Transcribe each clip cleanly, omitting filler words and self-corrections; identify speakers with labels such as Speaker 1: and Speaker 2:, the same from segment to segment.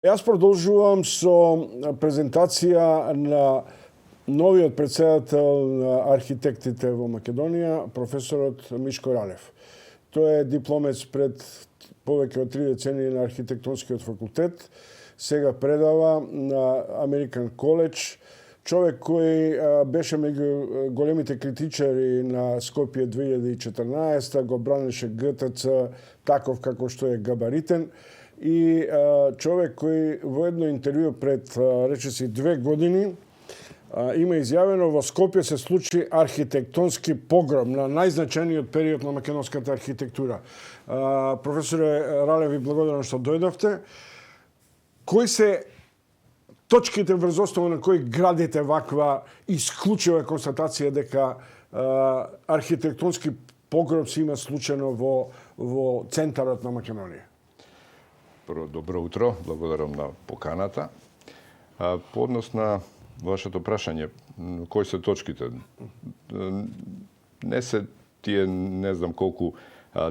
Speaker 1: Јас продолжувам со презентација на новиот претседател на архитектите во Македонија, професорот Мишко Ралев. Тој е дипломец пред повеќе од 3 децении на архитектонскиот факултет. Сега предава на Американ Коледж. Човек кој беше меѓу големите критичари на Скопје 2014, го бранеше ГТЦ таков како што е габаритен, и човек кој во едно интервју пред речиси 2 години има изјавено: во Скопје се случи архитектонски погром на најзначајниот период на македонската архитектура. Професоре Ралев, ви благодарам што дојдовте. Кои се точките врз основа на кои градите ваква исклучива констатација дека архитектонски погром се има случајно во центарот на Македонија?
Speaker 2: Прво, добро утро, благодарам на поканата. По однос на вашето прашање, кои се точките? Не се тие, не знам колку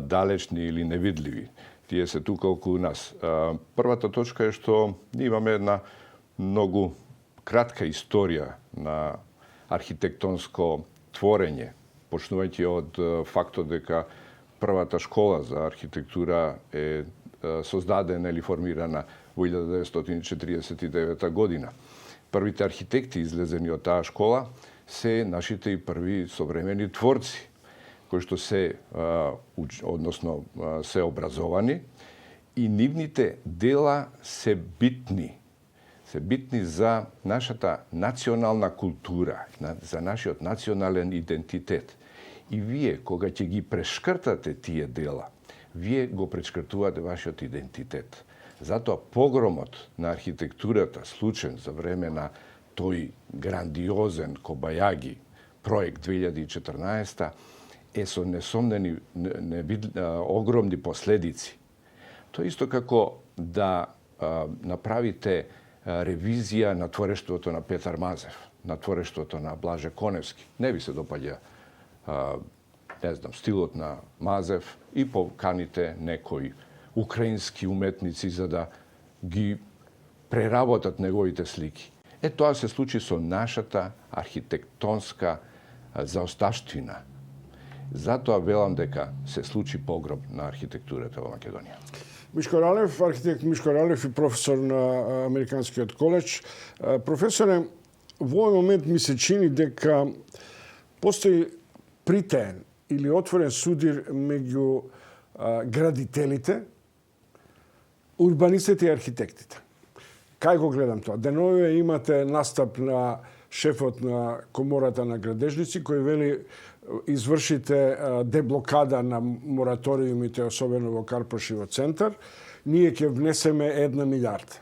Speaker 2: далечни или невидливи. Тие се тука околу нас. Првата точка е што ние имаме една многу кратка историја на архитектонско творење, почнувајќи од фактот дека првата школа за архитектура е создадена или формирана во 1949 година. Првите архитекти излезени од таа школа се нашите и први современи творци, кои што се се образовани, и нивните дела се битни за нашата национална култура, за нашиот национален идентитет. И вие, кога ќе ги прешкртате тие дела, вие го прешкртувате вашиот идентитет. Затоа погромот на архитектурата, случен за време на тој грандиозен Кобајаги проект 2014, е со несомнени огромни последици. Тоа исто како да направите ревизија на творештвото на Петар Мазев, на творештвото на Блаже Коневски. Не ви се допаѓа не знам, стилот на Мазев и поканите некои украински уметници за да ги преработат неговите слики. Тоа се случи со нашата архитектонска заосташтвина. Затоа велам дека се случи погром на архитектурата во Македонија.
Speaker 1: Мишко Ралев, архитект Мишко Ралев и професор на Американскиот коледж. Професоре, во овој момент ми се чини дека постои притаен или отворен судир меѓу градителите, урбанистите и архитектите. Кај го гледам тоа? Деновиве имате настап на шефот на Комората на градежници, кој вели: извршите деблокада на мораториумите, особено во Карпошиво центар, ние ќе внесеме 1 милиарда.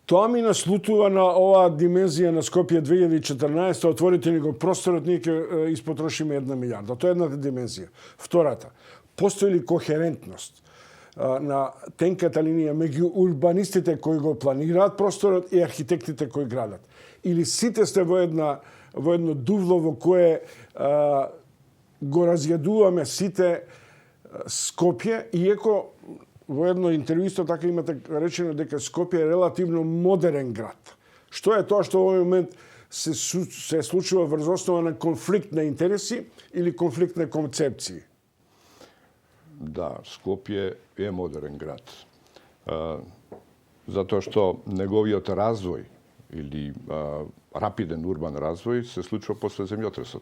Speaker 1: Тоа ми наслутува на оваа димензија на Скопје 2014, отворите ни го просторот, ние ќе испотрошиме 1 милиарда. Тоа е едната димензија. Втората, постои ли кохерентност на тенката линија меѓу урбанистите кои го планираат просторот и архитектите кои градат? Или сите сте во едно дувло во кое го разјадуваме сите Скопје, иеко во едно интервју исто така имате речено дека Скопје е релативно модерен град. Што е тоа што во овој момент се случува врз основа на конфликт на интереси или конфликт на концепции?
Speaker 2: Да, Скопје е модерен град. Затоа што неговиот развој или рапиден урбан развој се случува после земјотресот,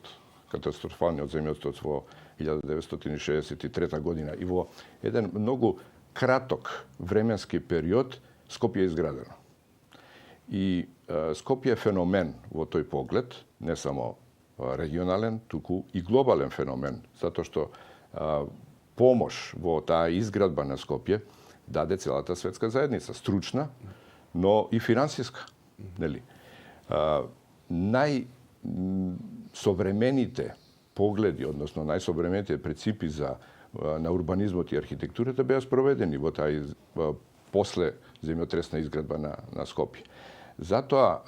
Speaker 2: катастрофалниот земјотрес во 1963 година. И во еден многу краток временски период Скопје е изградено. И Скопје е феномен во тој поглед, не само регионален, туку и глобален феномен, затоа што помош во таа изградба на Скопје даде целата светска заедница, стручна, но и финансиска. Нели? Најсовремените погледи, односно најсовремените принципи на урбанизмот и архитектурата беа спроведени во таа после земјотресна изградба на Скопје. Затоа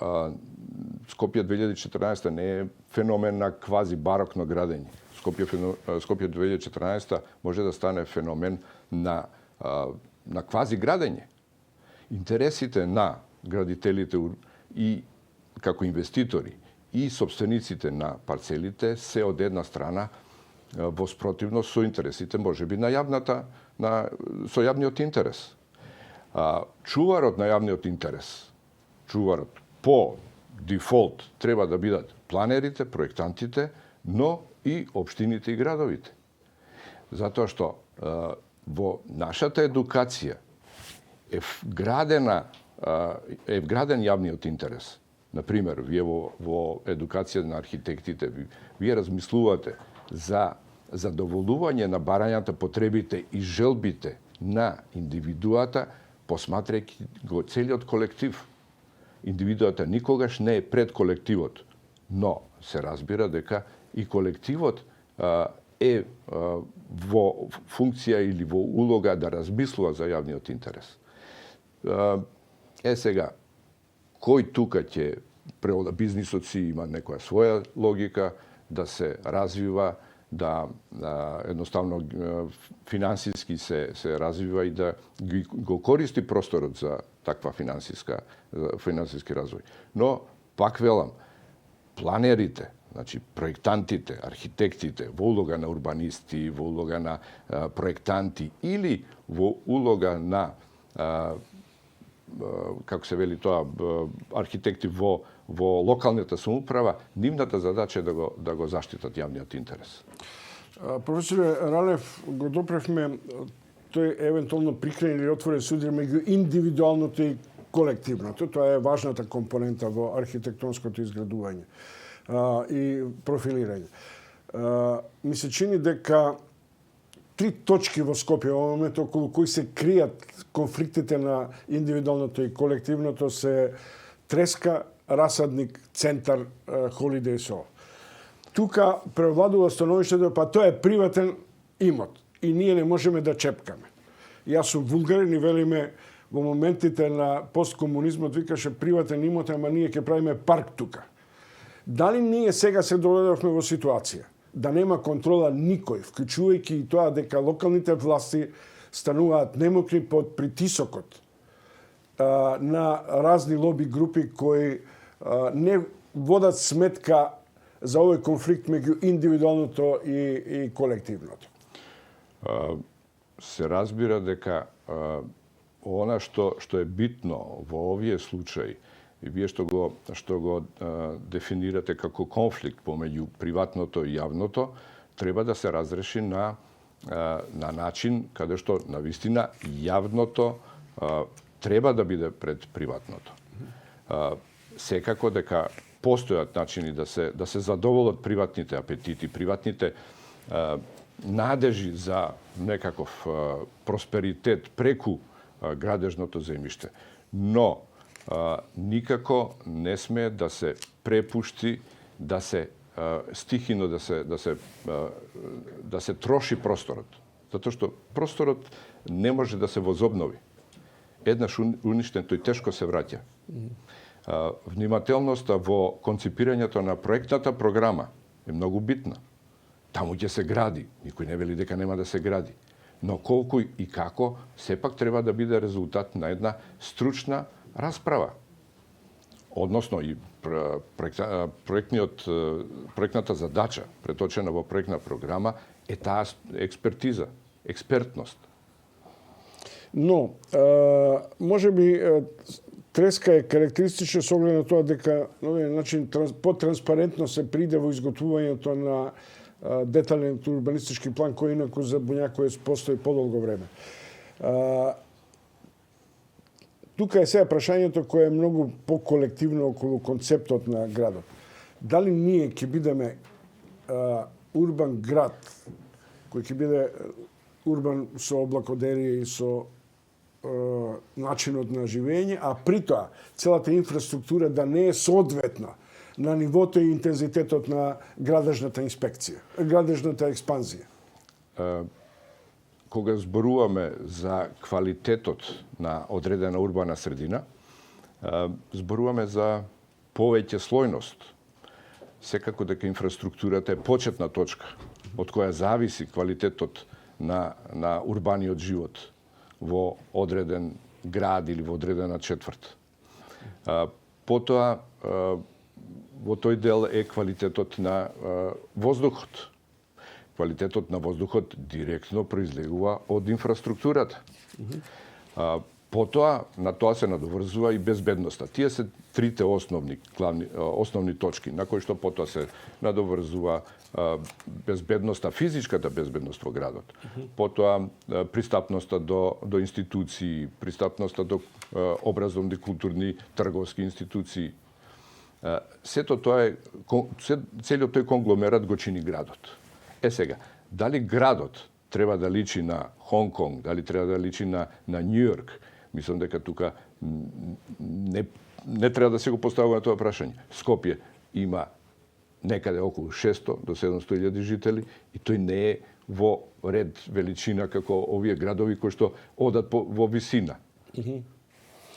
Speaker 2: Скопје 2014 не е феномен на квази барокно градење. Скопје 2014 може да стане феномен на квази градење. Интересите на градителите и како инвеститори и собствениците на парцелите се од една страна во спротивност со интересите можеби на со јавниот интерес. Чуварот на јавниот интерес, чуварот по дефолт треба да бидат планерите, проектантите, но и општините и градовите. Затоа што во нашата едукација е вграден јавниот интерес. Например, вие во едукација на архитектите, вие размислувате за задоволување на барањата, потребите и желбите на индивидуата, посматрајќи го целиот колектив. Индивидуата никогаш не е пред колективот, но се разбира дека и колективот е во функција или во улога да размислува за јавниот интерес. Сега, кој тука ќе преода бизнисот си има некоја своја логика да се развива, да едноставно финансиски се развива и да го користи просторот за таква финансиски развој. Но, пак велам, планерите, значи проектантите, архитектите, во улога на урбанисти, во улога на проектанти или во улога на како се вели тоа, архитекти во локалната самоуправа, нивната задача е да го заштитат јавниот интерес.
Speaker 1: Професоре Ралев, го допревме тој евентуално прикрен или отворен судир меѓу индивидуалното и колективното. Тоа е важната компонента во архитектонското изградување и профилирање. Ми се чини дека три точки во Скопје во момент околу кои се кријат конфликтите на индивидуалното и колективното се Треска, Расадник, Центар, Холидеј Сол. Тука превладува становиштето, па тоа е приватен имот и ние не можеме да чепкаме. Јас сум вулгарен и велиме во моментите на посткомунизмот викаше приватен имот, ама ние ќе правиме парк тука. Дали ние сега се доведовме во ситуација да нема контрола никој, вклучувајќи и тоа дека локалните власти стануваат немокри под притисокот на разни лоби групи кои не водат сметка за овој конфликт меѓу индивидуалното и колективното?
Speaker 2: Се разбира дека она што е битно во овие случаи, и вие што го дефинирате како конфликт помеѓу приватното и јавното, треба да се разреши на начин каде што навистина јавното треба да биде пред приватното. Секако дека постојат начини да се задоволат приватните апетити, приватните надежи за некаков просперитет преку градежното земјиште. Но никако не сме да се препушти, да се стихино да се троши просторот. Затоа што просторот не може да се возобнови. Еднаш уништен, тој тешко се враќа. Внимателноста во конципирањето на проектната програма е многу битна. Таму ќе се гради, никој не вели дека нема да се гради. Но колку и како, сепак треба да биде резултат на една стручна расправа. Односно и проектната задача, преточена во проектна програма, е таа експертиза, експертност.
Speaker 1: Но, може би Треска е карактеристична со оглед на тоа дека потранспарентно се приде во изготвувањето на детален урбанистички план кој инаку за Буњаковец постои подолго време. Тука е сега прашањето кое е многу поколективно околу концептот на градот. Дали ние ќе бидеме урбан град, кој ќе биде урбан со облакодерие и со начинот на живење, а при тоа целата инфраструктура да не е соодветна на нивото и интензитетот на градежната инспекција, градежната експанзија.
Speaker 2: Кога зборуваме за квалитетот на одредена урбана средина, зборуваме за повеќе слојност. Секако дека инфраструктурата е почетна точка од која зависи квалитетот на урбаниот живот во одреден град или во одредена четврт. Потоа, во тој дел е квалитетот на воздухот. Квалитетот на воздухот директно произлегува од инфраструктурата. Потоа, на тоа се надоврзува и безбедноста. Тие се трите основни точки на кои што потоа се надоврзува безбедноста, физичката безбедност во градот. Потоа пристапноста до институции, пристапноста до образовни, културни, трговски институции. Сето тоа е, целиот тој конгломерат го чини градот. Сега, дали градот треба да личи на Хонг Конг, дали треба да личи на Нью Йорк, мислам дека тука не треба да се го поставува на тоа прашање. Скопје има некаде околу 600 до 700.000 жители и тој не е во ред величина како овие градови кои што одат во висина.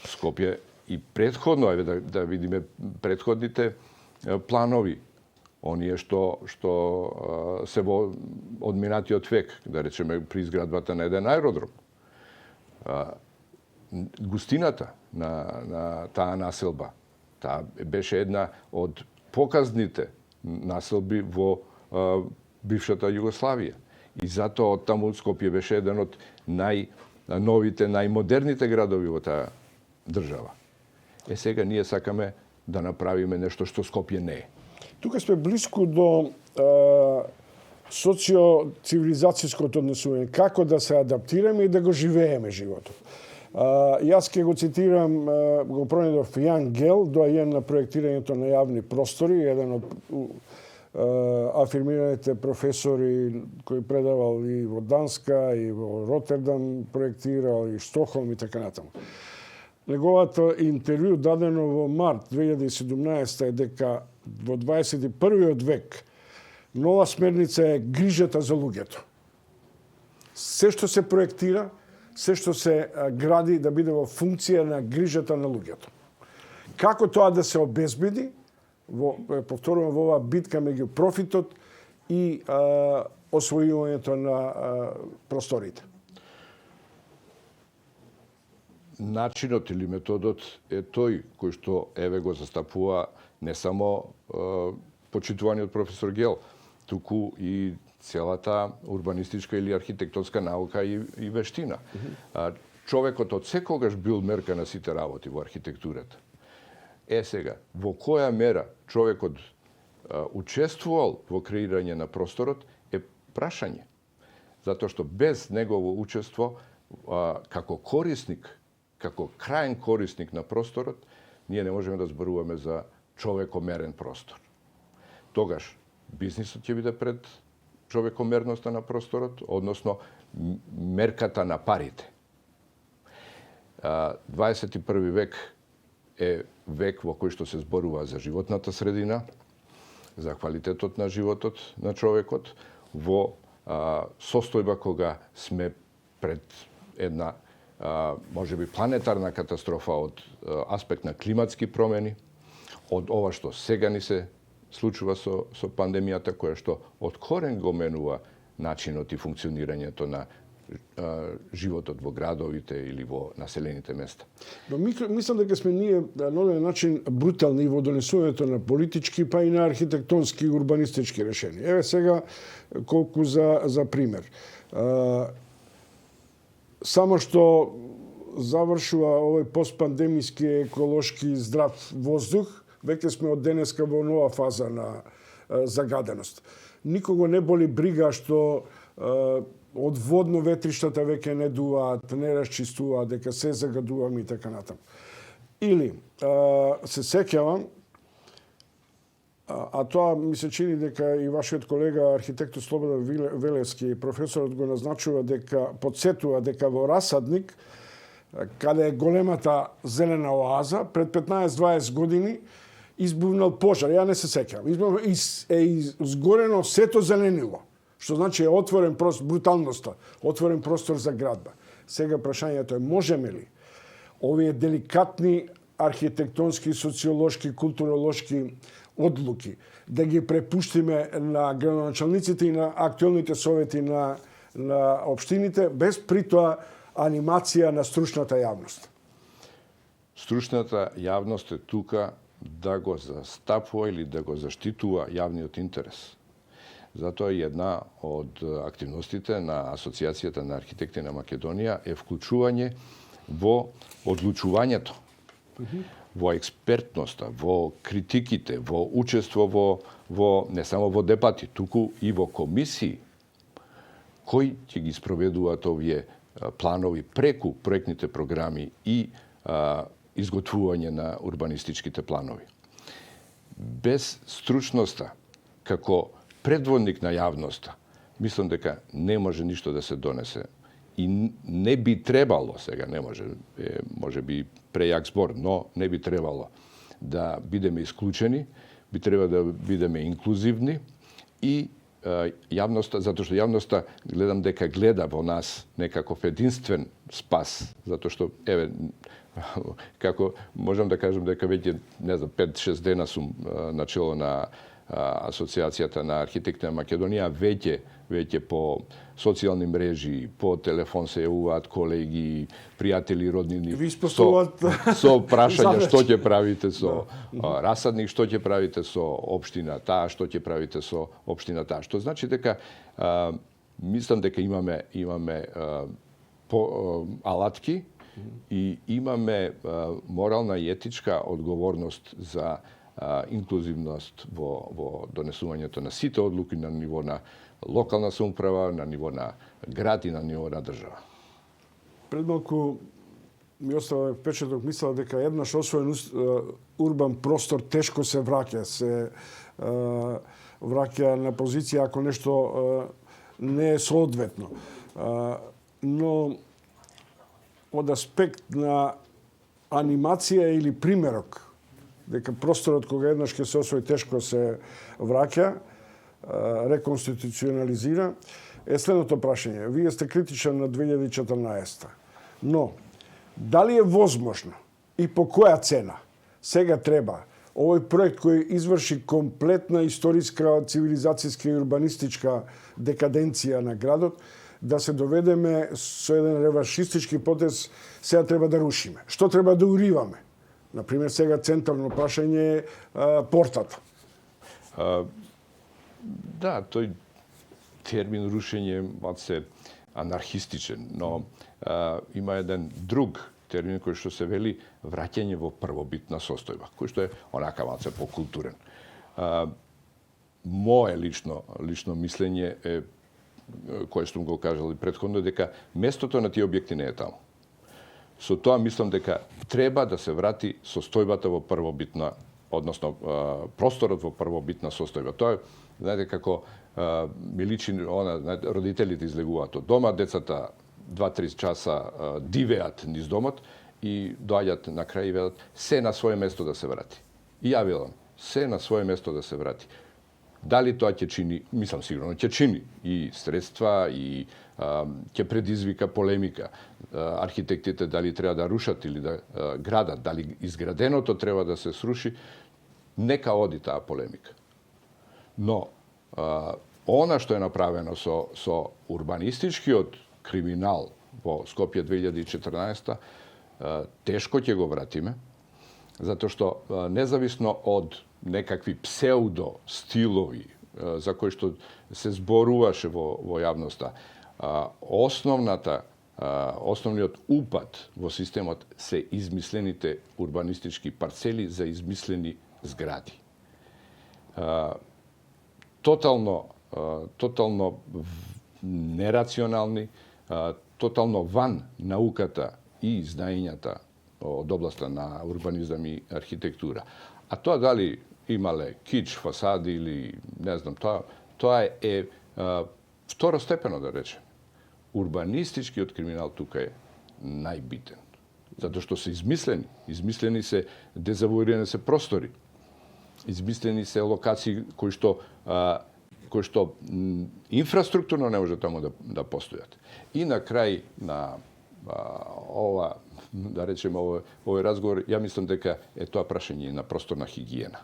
Speaker 2: Скопје и претходно, еве да видиме претходните планови, оние што се во одминатиот век, да речеме при изградбата на еден аеродром. Густината на таа населба, таа беше една од показните населби во бившата Југославија. И затоа оттаму Скопје беше еден од најновите, најмодерните градови во таа држава. Сега ние сакаме да направиме нешто што Скопје не е.
Speaker 1: Тука сме близко до социо-цивилизацијското однесување, како да се адаптираме и да го живееме животот. Јас ќе го цитирам, го пронедов Јан Гел, доајен на проектирањето на јавни простори, еден од афирмираните професори кој предавал и во Данска, и во Ротердам проектирал, и Стокхолм и така натаму. Неговото интервју дадено во март 2017 е дека во 21. век нова смерница е грижата за луѓето. Се што се проектира, се што се гради да биде во функција на грижата на луѓето. Како тоа да се обезбеди, повторувам, во оваа битка меѓу профитот и освојувањето на просторите?
Speaker 2: Начинот или методот е тој кој што еве го застапува не само почитувани од професор Гел, туку и целата урбанистичка или архитектонска наука и вештина. Човекот од секогаш бил мерка на сите работи во архитектурата. Сега, во која мера човекот учествувал во креирање на просторот е прашање. Затоа што без негово учество како корисник, како крајен корисник на просторот, ние не можеме да зборуваме за човекомерен простор. Тогаш бизнисот ќе биде пред човекомерноста на просторот, односно мерката на парите. 21. век е век во кој што се зборува за животната средина, за квалитетот на животот на човекот, во состојба кога сме пред една можеби планетарна катастрофа од аспект на климатски промени, од ова што сега ни се случува со пандемијата, која што од корен го менува начинот и функционирањето на животот во градовите или во населените места.
Speaker 1: Но мислам дека сме ние на еден начин брутални во донесувањето на политички, па и на архитектонски и урбанистички решенија. Еве сега колку за пример. Само што завршува овој постпандемиски еколошки здрав воздух, веќе сме од денеска во нова фаза на загаденост. Никого не боли брига што од водно ветриштата веќе не дуваат, не расчистуваат, дека се загадуваме и така натаму. Или се сеќавам, а тоа ми се чини дека и вашиот колега архитектот Слободан Велевски, професорот го назначува дека подсетува дека во Расадник, каде е големата зелена оаза, пред 15-20 години избувнал пожар. Ја не се сеќавам. Е изгорено сето зеленило. Што значи е отворен простор, бруталноста, отворен простор за градба. Сега прашањето е, можеме ли овие деликатни архитектонски, социолошки, културолошки одлуки да ги препуштиме на градоначалниците и на актуелните совети на општините, без при тоа анимација на стручната јавност?
Speaker 2: стручната јавност е тука да го застапува или да го заштитува јавниот интерес. Затоа една од активностите на Асоциацијата на архитекти на Македонија е вклучување во одлучувањето, во експертноста, во критиките, во учество во не само во дебати, туку и во комисии кои ќе ги спроведуваат овие планови преку проектните програми и изготвување на урбанистичките планови. Без стручноста, како предводник на јавноста, мислам дека не може ништо да се донесе. И не би требало, сега не може би прејак збор, но не би требало да бидеме исклучени, би треба да бидеме инклузивни и јавноста, затоа што јавноста гледам дека гледа во нас некаков единствен спас, затоа што како можам да кажам дека веќе 5-6 дена сум начело на Асоциацијата на архитекти на Македонија, веќе по социјални мрежи, по телефон се јавуваат колеги, пријатели, роднини со прашања што ќе правите со расадник, што ќе правите со општина таа, што ќе правите со општина таа. Што значи дека мислам дека имаме алатки и имаме морална и етичка одговорност за инклузивност во донесувањето на сите одлуки на ниво на локална самоуправа, на ниво на град и на ниво на држава.
Speaker 1: Пред малку ми остава впечаток, мисла дека еднаш освоен урбан простор тешко се враќа на позиција ако нешто не е соодветно. Но од аспект на анимација или примерок, дека просторот кога еднаш ќе се освои тешко се враќа, реконституционализира, е следното прашање. Вие сте критичен на 2014, но дали е возможно и по која цена сега треба овој проект кој изврши комплетна историска, цивилизацијска и урбанистичка декаденција на градот, да се доведеме со еден реваншистички потез, сега треба да рушиме. Што треба да уриваме? Например, сега централно прашање е портата.
Speaker 2: Да, тој термин рушење се анархистичен, но има еден друг термин кој што се вели враќање во првобитна состојба, кој што е онака малце покултурен. Мое лично мислење е, кое што го кажал и претходно, дека местото на тие објекти не е таму. Со тоа мислам дека треба да се врати состојбата во првобитна, односно просторот во првобитна состојба. Тоа е, знаете, како ми личи, родителите излегуваат од дома, децата 2-3 часа дивеат низ домот и доаѓаат на крај и велат се на свое место да се врати. И ја велам, се на свое место да се врати. Дали тоа ќе чини, мислам сигурно ќе чини и средства и ќе предизвика полемика. Архитектите дали треба да рушат или да градат, дали изграденото треба да се сруши, нека оди таа полемика. Но она што е направено со урбанистичкиот криминал во Скопје 2014, тешко ќе го вратиме, затоа што независно од некакви псевдо стилови за кои што се зборуваше во јавноста, основниот упат во системот се измислените урбанистички парцели за измислени згради. Тотално нерационални, тотално ван науката и знаењата од областа на урбанизам и архитектура. А тоа дали имале кич, фасади или не знам, тоа е второстепено, да речем. Урбанистичкиот криминал тука е најбитен. Затоа што се измислени се, дезавуирани се простори, измислени се локации кои што инфраструктурно не може таму да постојат. И на крај на ова, да речеме, овој разговор, ја мислам дека е тоа прашање на просторна хигиена.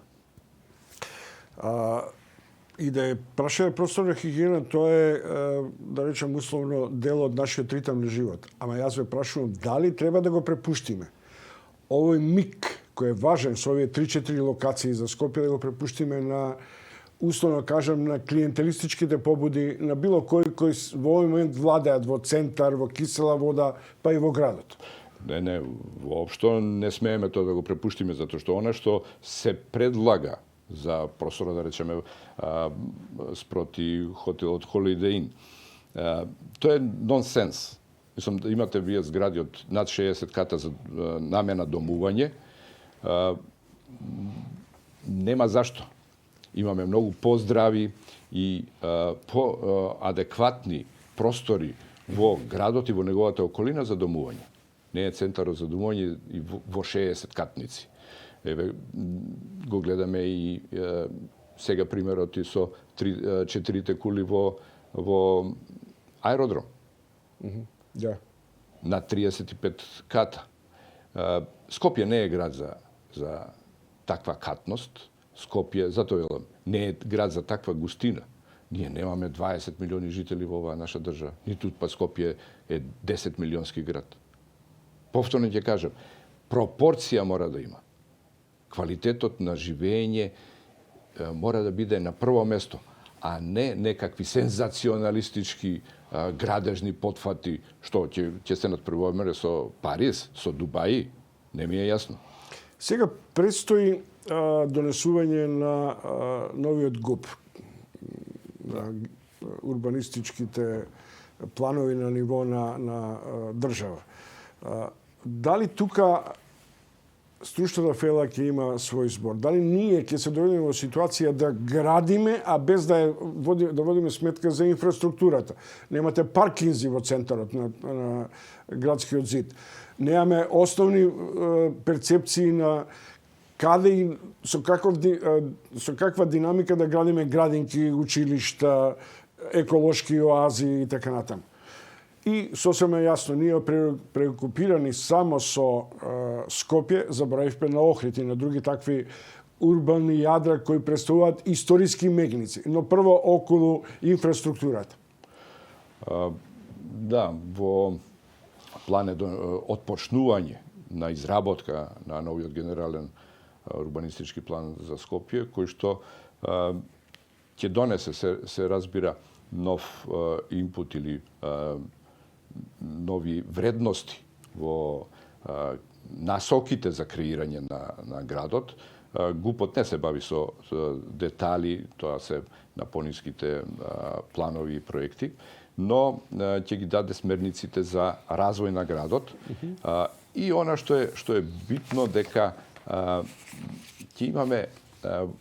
Speaker 1: И да е прашање просторна хигиена, тоа е, да речем, условно дел од нашиот ритам на живот. Ама јас ве прашувам, дали треба да го препуштиме овој мик кој е важен со овие 3-4 локации за Скопје да го препуштиме на условно кажам на клиентелистичките побуди на било кој во овој момент владеат во центар, во кисела вода, па и во градот.
Speaker 2: Не, воопшто не смееме тоа да го препуштиме, затоа што она што се предлага за простора, да речеме, спроти хотелот Holiday Inn, тоа е нонсенс. Мислам, имате вие згради од над 60 ката за намена домување, нема зашто. Имаме многу поздрави и по-адекватни простори во градот и во неговата околина за домување. Не е центарот за домување и во 60 катници. Еве, го гледаме и сега примерот и со 4 кули во аеродром.
Speaker 1: Да.
Speaker 2: На 35 ката. Скопје не е град за таква катност. Скопје, затоа велам, не е град за таква густина. Ние немаме 20 милиони жители во оваа наша држава. Ниту па Скопје е 10 милионски град. Повторно ќе кажам, пропорција мора да има. Квалитетот на живење мора да биде на прво место, а не некакви сензационалистички градежни потфати, што ќе се надпревараме со Париз, со Дубаи, не ми е јасно.
Speaker 1: Сега предстои донесување на новиот ГУП, на урбанистичките планови на ниво на држава. Дали тука стручната фела ќе има свој збор? Дали ние ќе се доведеме во ситуација да градиме, а без да водиме сметка за инфраструктурата? Немате паркинзи во центарот на градскиот зид. Немаме основни перцепции на каде и со каква динамика да градиме градинки, училишта, еколошки оази и така натаму. И сосема јасно, ние преокупирани само со Скопје, заборавивме на Охрид и на други такви урбани јадра кои представуваат историски мегници, но прво околу инфраструктурата.
Speaker 2: Да, во плане отпочнување на изработка на новиот генерален урбанистички план за Скопје, кој што ќе донесе, се разбира, нов инпут или нови вредности во насоките за креирање на градот. ГУПот не се бави со детали, тоа се на пониските планови и проекти, но ќе ги даде смерниците за развој на градот. И она што е битно дека ќе имаме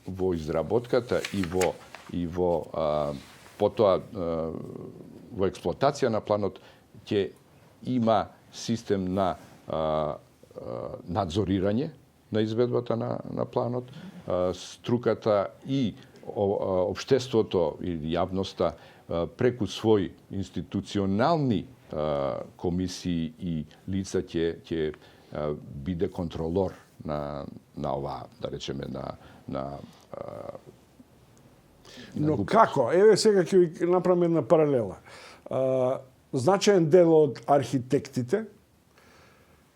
Speaker 2: во изработката и во потоа во експлоатација на планот ќе има систем на надзорирање на изведбата на планот, струката и општеството или јавноста преку своји институционални комисии и лица ќе биде контролор на оваа, да речеме,
Speaker 1: Но како? Еве сега ќе ви направам една паралела. Значаен дел од архитектите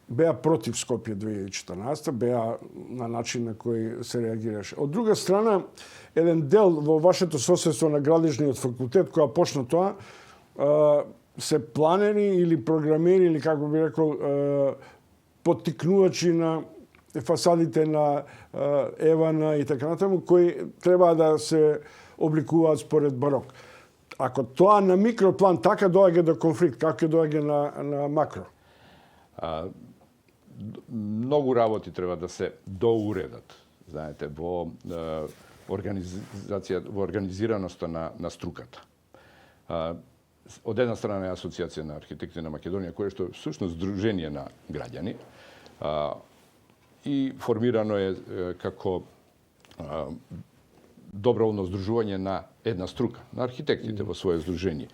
Speaker 1: беа против Скопје 2014, беа на начин на кој се реагираше. Од друга страна, еден дел во вашето соседство на градежниот факултет, која почна тоа, се планери или програмери, или како би рекол, поттикнувачи на фасадите на Евана и така натаму, кои треба да се обликуваат според барок. Ако тоа на микроплан така доаѓа до конфликт, како ќе доаѓа на макро?
Speaker 2: Многу работи треба да се доуредат. Знаете, во организираноста на струката. Од една страна е Асоциација на архитекти на Македонија, која што е всушност здружение на граѓани, и формирано е како доброволно здружување на една струка, на архитектите во свое здружение,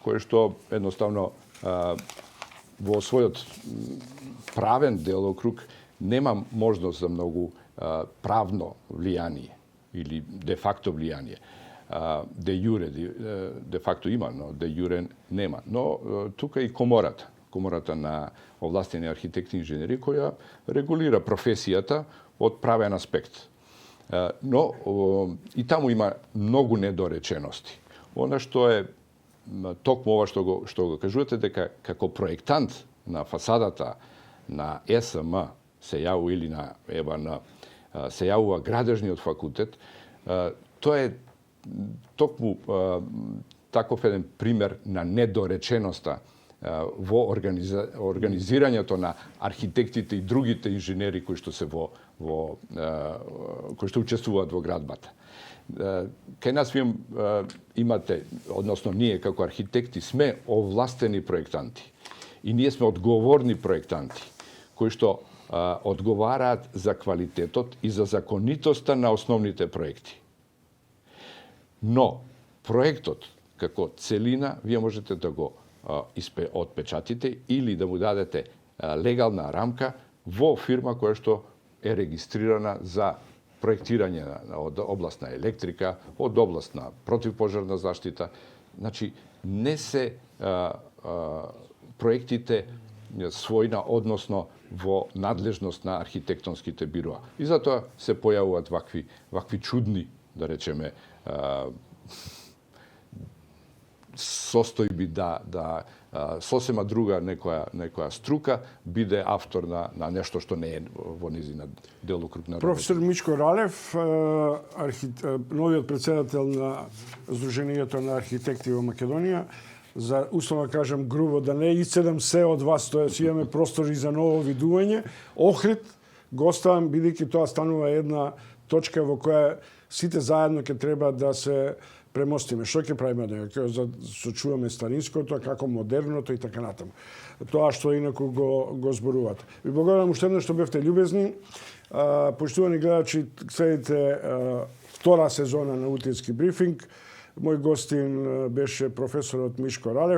Speaker 2: кое што едноставно во својот правен делокруг нема можност за многу правно влијание или де факто влијание. Де јуре, де факто има, но де јуре нема. Но тука и комората. комората на овластени архитекти и инженери, која регулира професијата од правен аспект. Но и таму има многу недоречености. Она што е токму ова што го кажувате, дека како проектант на фасадата на СМ се јавува или на ЕБН се јавува градежниот факултет, тоа е токму таков еден пример на недореченоста во организирањето на архитектите и другите инженери кои што се кои што учествуваат во градбата. Кај нас имате, односно ние како архитекти сме овластени проектанти и ние сме одговорни проектанти кои што одговараат за квалитетот и за законитоста на основните проекти. Но проектот како целина вие можете да го отпечатите или да му дадете легална рамка во фирма која што е регистрирана за проектирање од област на електрика, од област на противпожарна заштита. Значи, не се проектите својна, односно во надлежност на архитектонските бироа. И затоа се појавуваат вакви чудни, да речеме, состојби да сосема друга некоја струка биде автор на нешто што не е во низина делокруг на работа.
Speaker 1: Професор Мичко Ралев, новиот председател на Сдруженијето на архитекти во Македонија, за условно кажам грубо да не исцедам се од вас, тоа си имаме простори за ново видување. Охрид го оставам бидејќи тоа станува една точка во која сите заедно ќе треба да се премостиме. Што ќе правиме дека сочуваме старинското, како модерното и така натаму. Тоа што инаку го зборувате. Ви благодарам уште еднаш што бевте љубезни. Поштувани гледачи, следите втора сезона на Утиенски брифинг. Мој гостин беше професорот Мишко Ралев.